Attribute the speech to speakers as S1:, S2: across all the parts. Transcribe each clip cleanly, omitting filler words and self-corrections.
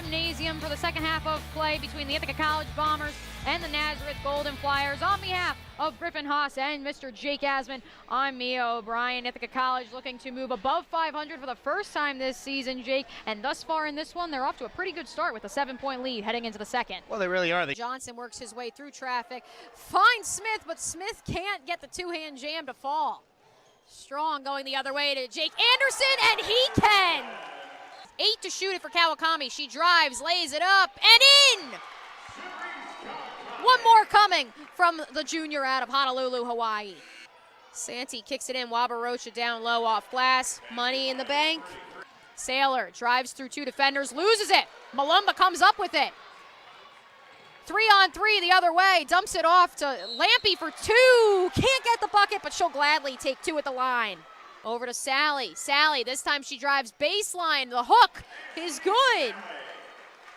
S1: Gymnasium for the second half of play between the Ithaca College Bombers and the Nazareth Golden Flyers. On behalf of Griffin Haas and Mr. Jake Asman, I'm Mia O'Brien. Ithaca College looking to move above 500 for the first time this season, Jake. And thus far in this one, they're off to a pretty good start with a 7-point lead heading into the second.
S2: Well, they really are.
S1: Johnson works his way through traffic, finds Smith, but Smith can't get the two-hand jam to fall. Strong going the other way to Jake Anderson, and he can! 8 to shoot it for Kawakami. She drives, lays it up, and in! One more coming from the junior out of Honolulu, Hawaii. Santee kicks it in. Wabarocha down low off glass. Money in the bank. Saylor drives through two defenders, loses it. Malumba comes up with it. 3-on-3 the other way. Dumps it off to Lampe for two. Can't get the bucket, but she'll gladly take two at the line. Over to Sally. Sally, this time she drives baseline. The hook is good.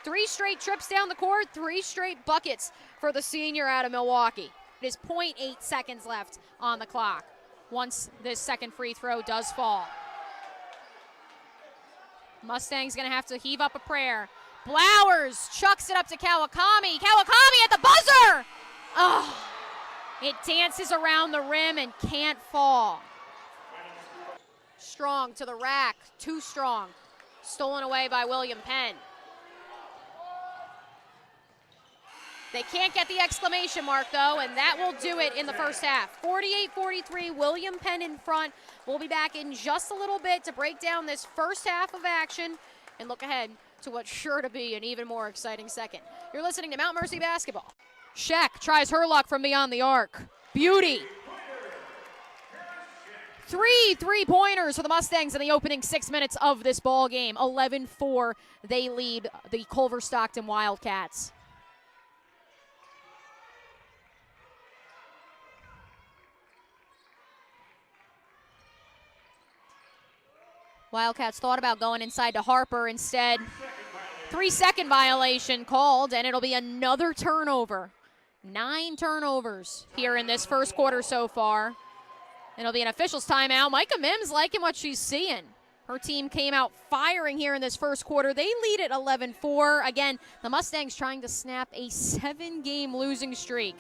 S1: 3 straight trips down the court, 3 straight buckets for the senior out of Milwaukee. It is 0.8 seconds left on the clock once this second free throw does fall. Mustang's going to have to heave up a prayer. Blowers chucks it up to Kawakami. Kawakami at the buzzer! Oh, it dances around the rim and can't fall. Strong to the rack, too strong. Stolen away by William Penn. They can't get the exclamation mark, though, and that will do it in the first half. 48-43, William Penn in front. We'll be back in just a little bit to break down this first half of action and look ahead to what's sure to be an even more exciting second. You're listening to Mount Mercy Basketball. Sheck tries her luck from beyond the arc. Beauty. 3 3-pointers for the Mustangs in the opening 6 minutes of this ball game. 11-4, they lead the Culver Stockton Wildcats. Wildcats thought about going inside to Harper. Instead, 3-second violation called, and it'll be another turnover. 9 turnovers here in this first quarter so far. It'll be an official's timeout. Micah Mims liking what she's seeing. Her team came out firing here in this first quarter. They lead at 11-4. Again, the Mustangs trying to snap a 7-game losing streak.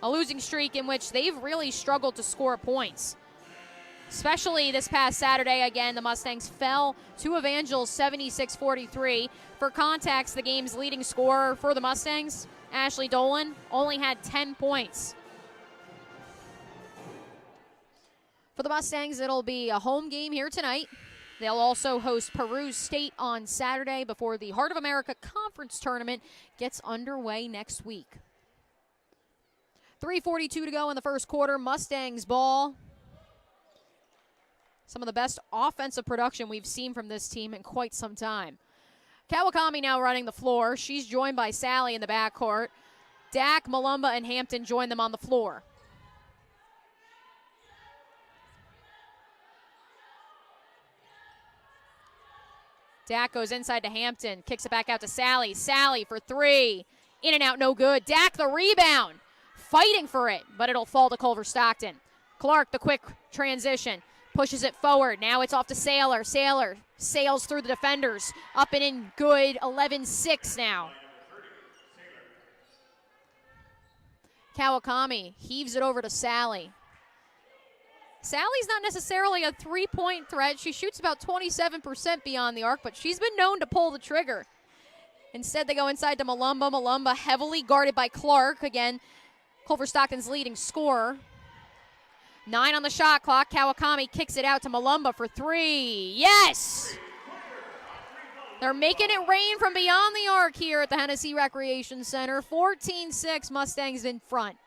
S1: A losing streak in which they've really struggled to score points. Especially this past Saturday, again, the Mustangs fell to Evangels 76-43. For context, the game's leading scorer for the Mustangs, Ashley Dolan, only had 10 points. For the Mustangs, it'll be a home game here tonight. They'll also host Peru State on Saturday before the Heart of America Conference Tournament gets underway next week. 3:42 to go in the first quarter. Mustangs ball. Some of the best offensive production we've seen from this team in quite some time. Kawakami now running the floor. She's joined by Sally in the backcourt. Dak, Malumba, and Hampton join them on the floor. Dak goes inside to Hampton, kicks it back out to Sally. Sally for 3. In and out, no good. Dak the rebound. Fighting for it, but it'll fall to Culver Stockton. Clark, the quick transition. Pushes it forward. Now it's off to Saylor. Saylor sails through the defenders. Up and in good. 11-6 now. Kawakami heaves it over to Sally. Sally's not necessarily a three-point threat. She shoots about 27% beyond the arc, but she's been known to pull the trigger. Instead, they go inside to Malumba. Malumba heavily guarded by Clark. Again, Culver Stockton's leading scorer. 9 on the shot clock. Kawakami kicks it out to Malumba for 3. Yes! They're making it rain from beyond the arc here at the Hennessy Recreation Center. 14-6, Mustangs in front.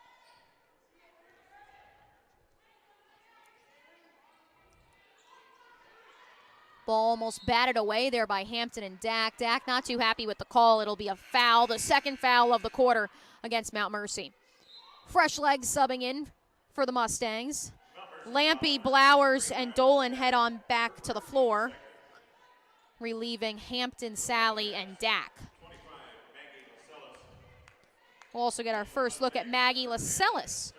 S1: Ball almost batted away there by Hampton and Dak. Dak not too happy with the call. It'll be a foul, the second foul of the quarter against Mount Mercy. Fresh legs subbing in for the Mustangs. Lampe, Blowers, and Dolan head on back to the floor, relieving Hampton, Sally, and Dak. We'll also get our first look at Maggie Lascelles,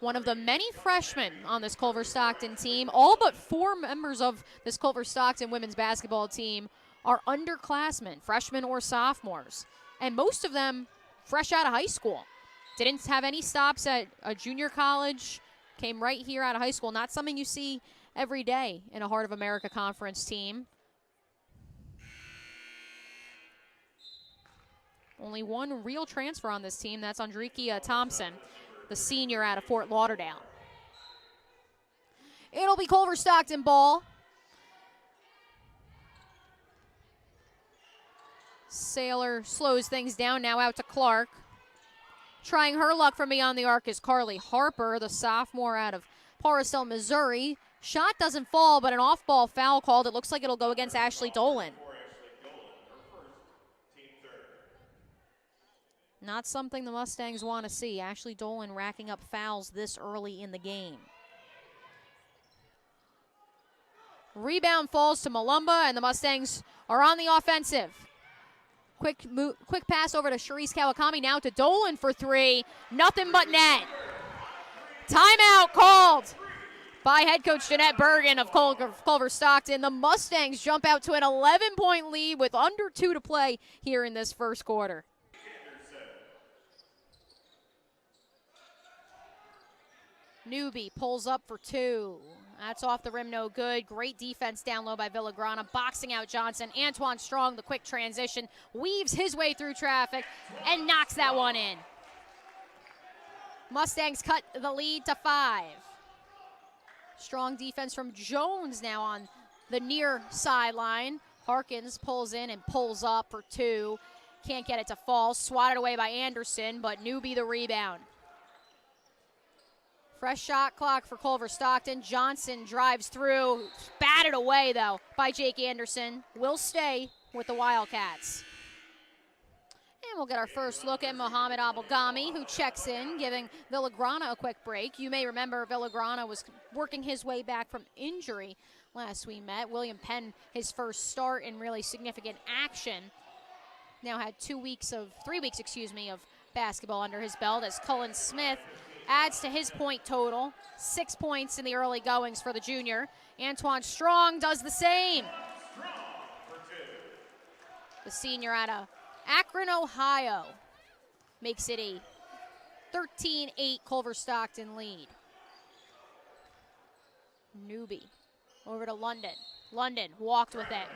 S1: one of the many freshmen on this Culver Stockton team. All but 4 members of this Culver Stockton women's basketball team are underclassmen, freshmen or sophomores, and most of them fresh out of high school. Didn't have any stops at a junior college, came right here out of high school. Not something you see every day in a Heart of America Conference team. Only one real transfer on this team. That's Andrika Thompson, the senior out of Fort Lauderdale. It'll be Culver Stockton ball. Saylor slows things down now out to Clark. Trying her luck from beyond the arc is Carly Harper, the sophomore out of Parisell, Missouri. Shot doesn't fall, but an off-ball foul called. It looks like it'll go against Ashley Dolan. Not something the Mustangs want to see. Ashley Dolan racking up fouls this early in the game. Rebound falls to Malumba, and the Mustangs are on the offensive. Quick pass over to Sharice Kawakami, now to Dolan for three. Nothing but net. Timeout called by head coach Jeanette Bergen of Culver Stockton. The Mustangs jump out to an 11-point lead with under 2 to play here in this first quarter. Newby pulls up for 2. That's off the rim, no good. Great defense down low by Villagrana, boxing out Johnson. Antoine Strong, the quick transition, weaves his way through traffic and knocks that one in. Mustangs cut the lead to 5. Strong defense from Jones now on the near sideline. Harkins pulls in and pulls up for 2. Can't get it to fall. Swatted away by Anderson, but Newby the rebound. Fresh shot clock for Culver Stockton. Johnson drives through. Batted away, though, by Jake Anderson. Will stay with the Wildcats. And we'll get our first look at Mohamed Abelgami, who checks in, giving Villagrana a quick break. You may remember Villagrana was working his way back from injury last we met. William Penn, his first start in really significant action. Now had 3 weeks, of basketball under his belt as Cullen Smith adds to his point total. 6 points in the early goings for the junior. Antoine Strong does the same. The senior out of Akron, Ohio, makes it a 13-8 Culver Stockton lead. Newby over to London. London walked with it.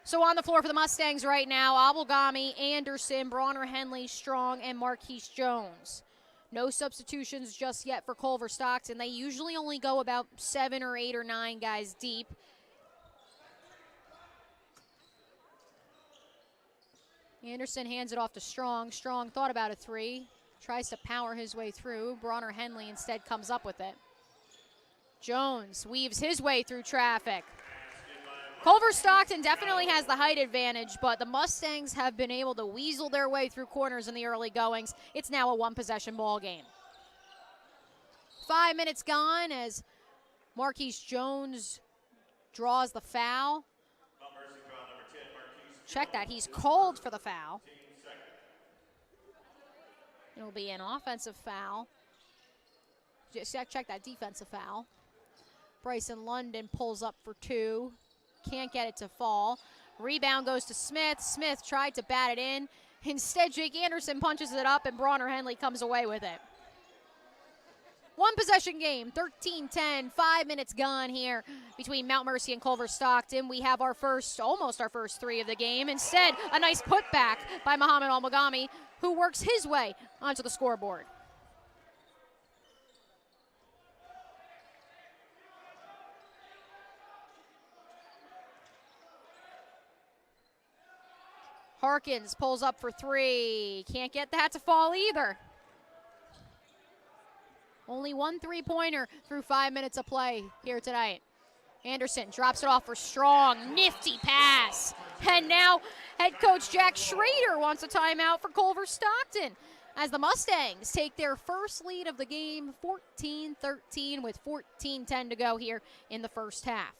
S1: So on the floor for the Mustangs right now, Abelgami, Anderson, Bronner Henley, Strong, and Marquise Jones. No substitutions just yet for Culver Stockton. They usually only go about 7 or 8 or 9 guys deep. Anderson hands it off to Strong. Strong thought about a 3. Tries to power his way through. Bronner Henley instead comes up with it. Jones weaves his way through traffic. Culver Stockton definitely has the height advantage, but the Mustangs have been able to weasel their way through corners in the early goings. It's now a one-possession ball game. 5 minutes gone as Marquise Jones draws the foul. Check that. He's called for the foul. It'll be an offensive foul. Just check that defensive foul. Bryson London pulls up for 2. Can't get it to fall. Rebound goes to Smith. Smith tried to bat it in. Instead, Jake Anderson punches it up, and Bronner Henley comes away with it. One possession game, 13-10, 5 minutes gone here between Mount Mercy and Culver Stockton. We have almost our first 3 of the game. Instead, a nice putback by Mohamed Abelgami, who works his way onto the scoreboard. Harkins pulls up for 3. Can't get that to fall either. Only 1 3-pointer through 5 minutes of play here tonight. Anderson drops it off for Strong. Nifty pass. And now head coach Jack Schrader wants a timeout for Culver Stockton as the Mustangs take their first lead of the game, 14-13, with 14-10 to go here in the first half.